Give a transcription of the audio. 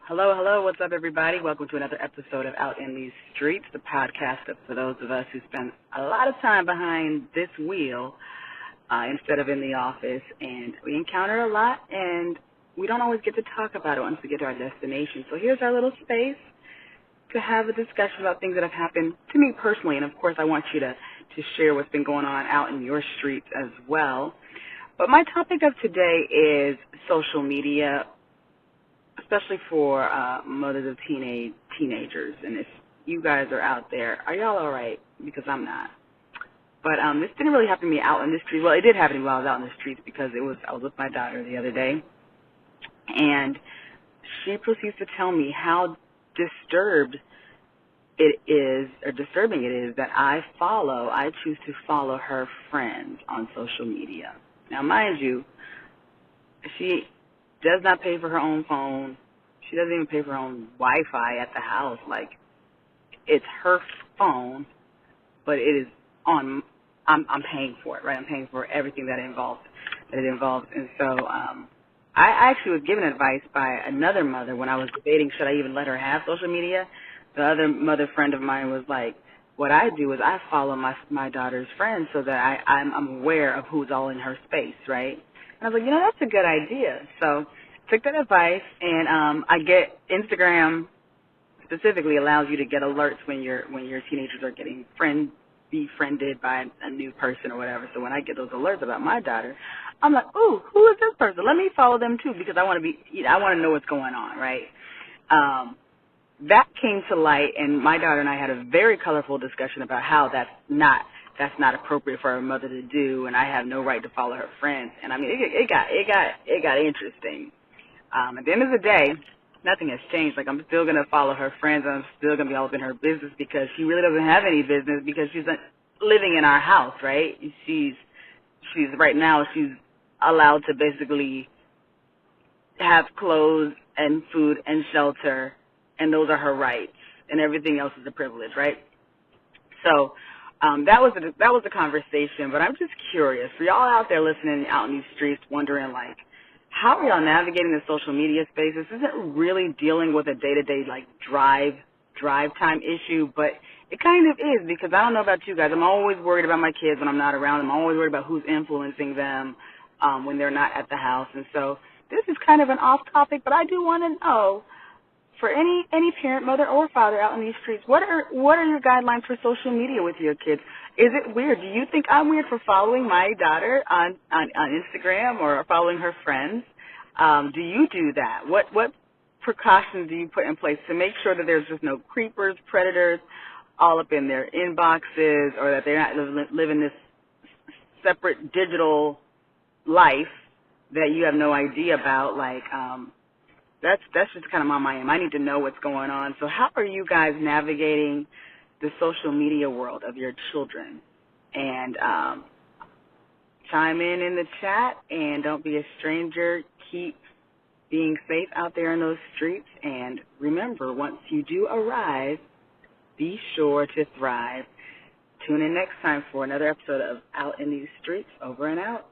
Hello, hello. What's up, everybody? Welcome to another episode of Out in These Streets, the podcast for those of us who spend a lot of time behind this wheel instead of in the office. And we encounter a lot, and we don't always get to talk about it once we get to our destination. So here's our little space to have a discussion about things that have happened to me personally. And, of course, I want you to share what's been going on out in your streets as well. But my topic of today is social media, especially for mothers of teenagers. And if you guys are out there, are y'all all right? Because I'm not. But this didn't really happen to me out in the streets. Well, it did happen to me while I was out in the streets because I was with my daughter the other day, and she proceeds to tell me how disturbing it is that I choose to follow her friends on social media. Now, mind you, she does not pay for her own phone. She doesn't even pay for her own Wi-Fi at the house. Like, it's her phone, but it is on. I'm paying for it, right? I'm paying for everything that it involves. And so I actually was given advice by another mother when I was debating should I even let her have social media. The other mother friend of mine was like, what I do is I follow my daughter's friends so that I'm aware of who's all in her space, right? And I was like, that's a good idea. So I took that advice, and I get Instagram specifically allows you to get alerts when your teenagers are getting befriended by a new person or whatever. So when I get those alerts about my daughter, I'm like, ooh, who is this person? Let me follow them too because I want to know what's going on, right? That came to light, and my daughter and I had a very colorful discussion about how that's not appropriate for a mother to do, and I have no right to follow her friends. And I mean, it got interesting. At the end of the day, nothing has changed. Like, I'm still gonna follow her friends, and I'm still gonna be all up in her business because she really doesn't have any business because she's not living in our house, right? She's right now she's allowed to basically have clothes and food and shelter, and those are her rights, and everything else is a privilege, right? So that was the conversation. But I'm just curious for y'all out there listening out in these streets, wondering like, how are y'all navigating the social media space? This isn't really dealing with a day-to-day like drive time issue, but it kind of is because I don't know about you guys. I'm always worried about my kids when I'm not around. I'm always worried about who's influencing them when they're not at the house. And so this is kind of an off topic, but I do want to know, for any parent, mother, or father out in these streets, what are your guidelines for social media with your kids? Is it weird? Do you think I'm weird for following my daughter on Instagram or following her friends? Do you do that? What precautions do you put in place to make sure that there's just no creepers, predators all up in their inboxes, or that they're not living this separate digital life that you have no idea about? Like, that's just kind of my mind. I need to know what's going on. So how are you guys navigating the social media world of your children? And chime in the chat, and don't be a stranger. Keep being safe out there in those streets. And remember, once you do arrive, be sure to thrive. Tune in next time for another episode of Out in These Streets. Over and out.